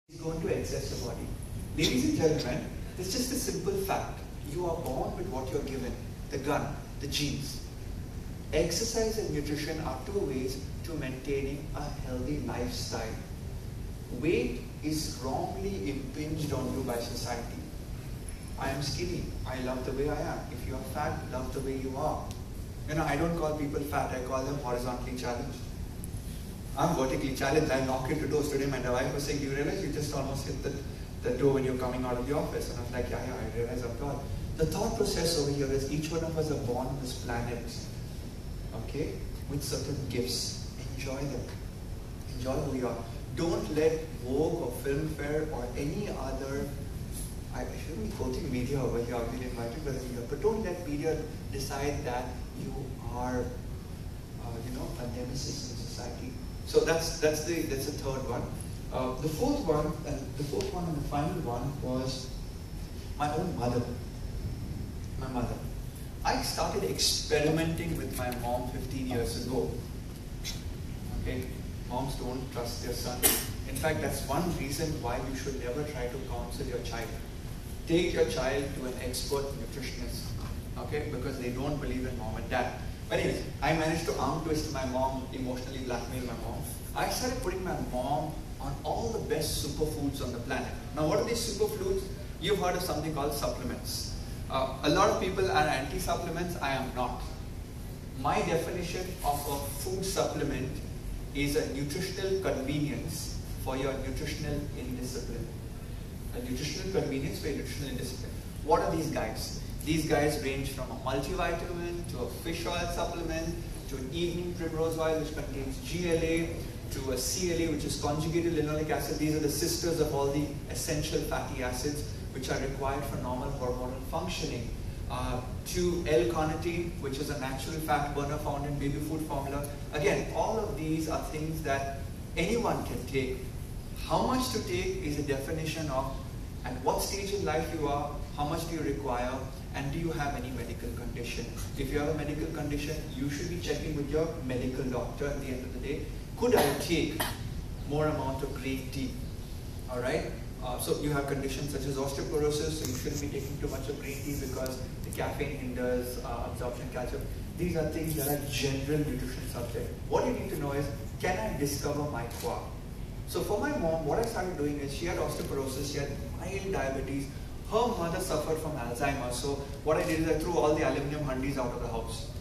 is going to access the body. Ladies and gentlemen, it's just a simple fact. You are born with what you're given, the gun, the genes. Exercise and nutrition are two ways to maintaining a healthy lifestyle. Weight is wrongly impinged on you by society. I am skinny, I love the way I am. If you are fat, love the way you are. I don't call people fat, I call them horizontally challenged. I'm vertically challenged. I knock into doors. Today my wife was saying, do you realize you just almost hit the door when you're coming out of the office? And I was like, yeah, I realize I'm tall. The thought process over here is each one of us are born on this planet, okay, with certain gifts. Enjoy them. Enjoy who you are. Don't let Vogue or Filmfare or any other, I shouldn't be quoting media over here, I've been invited by the media, but don't let media decide that you are, a nemesis in society. So that's the third one. The fourth one and the final one was my own mother. My mother. I started experimenting with my mom 15 years ago. Okay, moms don't trust their son. In fact, that's one reason why you should never try to counsel your child. Take your child to an expert nutritionist, okay, because they don't believe in mom and dad. But anyways, I managed to arm twist my mom, emotionally blackmail my mom. I started putting my mom on all the best superfoods on the planet. Now, what are these superfoods? You've heard of something called supplements. A lot of people are anti-supplements. I am not. My definition of a food supplement is a nutritional convenience for your nutritional indiscipline. A nutritional convenience for your nutritional indiscipline. What are these guys? These guys range from a multivitamin to a fish oil supplement to an evening primrose oil which contains GLA to a CLA which is conjugated linoleic acid. These are the sisters of all the essential fatty acids which are required for normal hormonal functioning. To L-carnitine, which is a natural fat burner found in baby food formula. Again, all of these are things that anyone can take. How much to take is a definition of at what stage in life you are, how much do you require, and do you have any medical condition. If you have a medical condition, you should be checking with your medical doctor at the end of the day. Could I take more amount of green tea? All right. So you have conditions such as osteoporosis, so you shouldn't be taking too much of green tea because the caffeine hinders absorption calcium. These are things that are general nutrition subject. What you need to know is, can I discover my qua? So for my mom, what I started doing is she had osteoporosis, she had mild diabetes, her mother suffered from Alzheimer's. So what I did is I threw all the aluminum handis out of the house.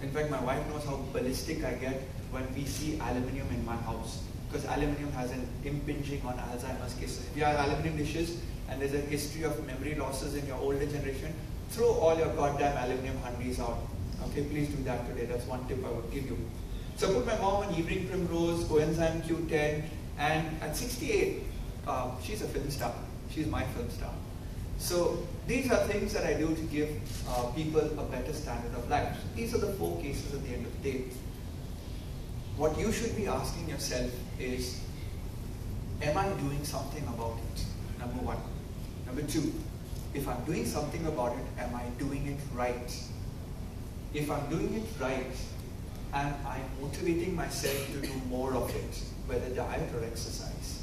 In fact, my wife knows how ballistic I get when we see aluminum in my house, because aluminum has an impinging on Alzheimer's cases. If you have aluminum dishes and there's a history of memory losses in your older generation, throw all your goddamn aluminum handis out. Okay, please do that today. That's one tip I would give you. So I put my mom on evening primrose, coenzyme Q10, and at 68, she's a film star. She's my film star. So these are things that I do to give people a better standard of life. These are the 4 cases at the end of the day. What you should be asking yourself is, am I doing something about it? Number 1. Number 2, if I'm doing something about it, am I doing it right? If I'm doing it right, am I motivating myself to do more of it, whether diet or exercise?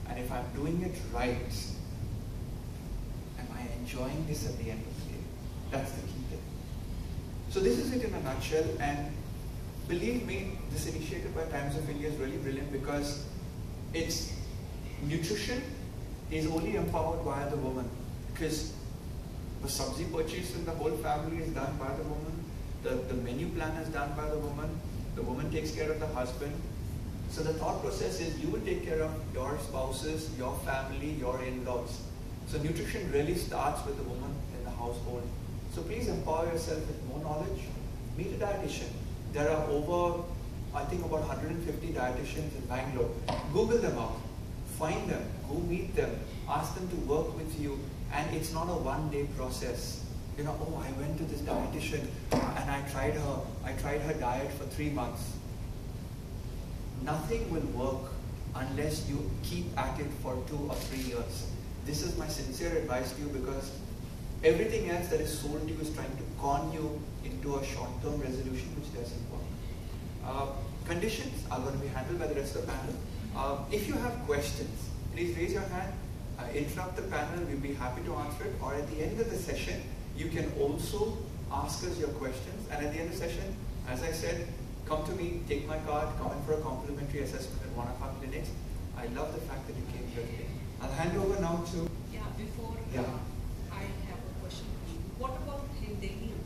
And if I'm doing it right, am I enjoying this at the end of the day? That's the key thing. So this is it in a nutshell, and believe me, this initiative by Times of India is really brilliant because it's nutrition is only empowered by the woman, because the sabzi purchase in the whole family is done by the woman, the menu plan is done by the woman takes care of the husband. So the thought process is you will take care of your spouses, your family, your in-laws. So nutrition really starts with the woman in the household. So please empower yourself with more knowledge. Meet a dietitian. There are over, I think about 150 dietitians in Bangalore. Google them out. Find them. Go meet them. Ask them to work with you. And it's not a one-day process. Oh, I went to this dietitian and I tried her diet for 3 months. Nothing will work unless you keep at it for 2 or 3 years. This is my sincere advice to you, because everything else that is sold to you is trying to con you into a short-term resolution which doesn't work. Conditions are going to be handled by the rest of the panel. If you have questions, please raise your hand, interrupt the panel, we'll be happy to answer it. Or at the end of the session, you can also ask us your questions. And at the end of the session, as I said, come to me, take my card, come in for a complimentary assessment at one of our clinics. I love the fact that you came here today. I'll hand over now to... Yeah, before I have a question. What about Hendalium?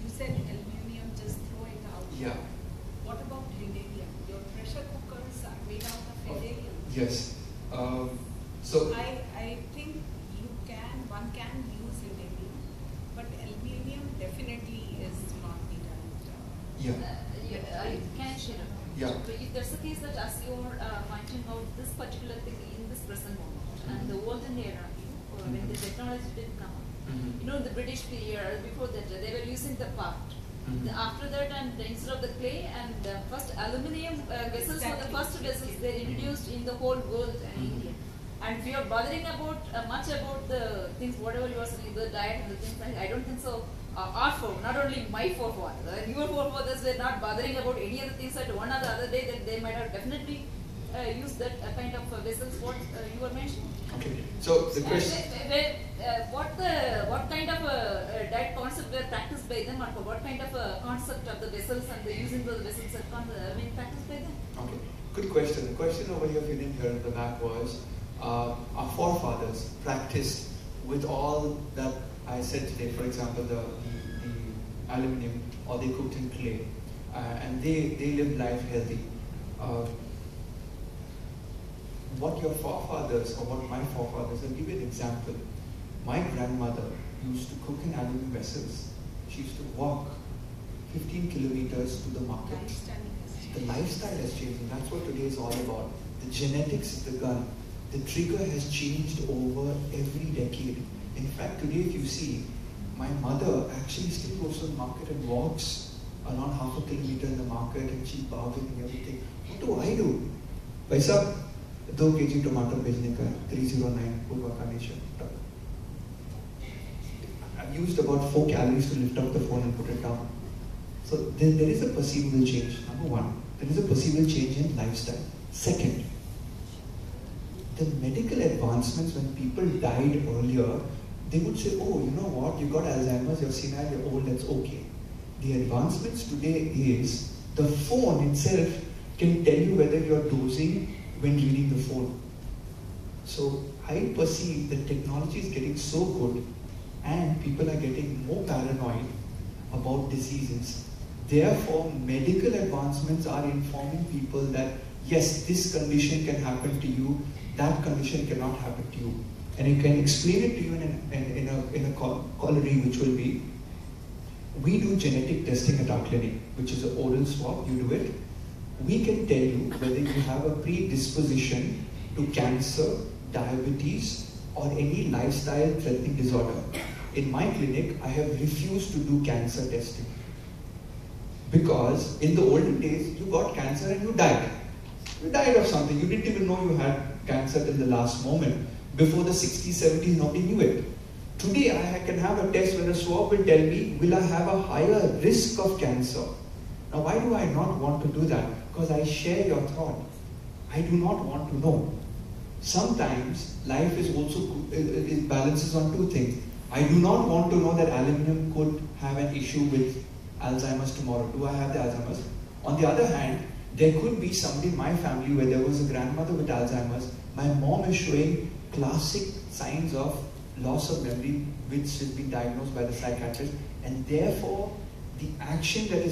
You said aluminum, just throw it out. Yeah. What about Hendalium? Your pressure cookers are made out of Hendalium. Yes. I think one can use Hendalium, but aluminum definitely is not the right. I can share. Yeah. But if there's a case that as you're pointing out this particular thing in this present moment and the olden era, when the technology didn't come up, the British period, before that, they were using the part. After that, and instead of the clay, and first aluminium vessels were the first vessels they introduced in the whole world and India. And if you're bothering about much about the things, whatever you are saying, the diet and the things, I don't think so. Our folk, not only my forefathers, your forefathers were not bothering about any other things. At one or the other day, that they might have definitely used that kind of vessels. What you were mentioning. Okay. So the question. What kind of diet concept were practiced by them, or what kind of concept of the vessels and the using those vessels are being practiced by them? Okay. Good question. The question over here, feeling here in the back was, our forefathers practiced with all that I said today, for example, the aluminium, or they cooked in clay, and they lived life healthy. What your forefathers, or what my forefathers, I'll give you an example. My grandmother used to cook in aluminum vessels. She used to walk 15 kilometers to the market. The lifestyle has changed, and that's what today is all about. The genetics of the gun, the trigger has changed over every decade. In fact, today if you see, my mother actually still goes to the market and walks around half a kilometer in the market, and she bargains and everything. What do I do? Paisa, 2 kg tomato bhejne ka, 309 Purva Carnation. I've used about 4 calories to lift up the phone and put it down. So there is a perceivable change. Number one, there is a perceivable change in lifestyle. Second, the medical advancements, when people died earlier, they would say, oh, you know what, you got Alzheimer's, you're senile, you're old, that's okay. The advancements today is, the phone itself can tell you whether you're dozing when reading the phone. So I perceive that technology is getting so good, and people are getting more paranoid about diseases. Therefore, medical advancements are informing people that, yes, this condition can happen to you, that condition cannot happen to you. And I can explain it to you in a corollary, which will be, we do genetic testing at our clinic, which is an oral swab, you do it. We can tell you whether you have a predisposition to cancer, diabetes, or any lifestyle-threatening disorder. In my clinic, I have refused to do cancer testing. Because in the olden days, you got cancer and you died. You died of something. You didn't even know you had cancer till the last moment. Before the 60s, 70s, nobody knew it. Today, I can have a test where a swab will tell me, will I have a higher risk of cancer? Now, why do I not want to do that? Because I share your thought. I do not want to know. Sometimes, life is also, it balances on two things. I do not want to know that aluminum could have an issue with Alzheimer's tomorrow. Do I have the Alzheimer's? On the other hand, there could be somebody in my family where there was a grandmother with Alzheimer's. My mom is showing classic signs of loss of memory, which has been diagnosed by the psychiatrist, and therefore the action that is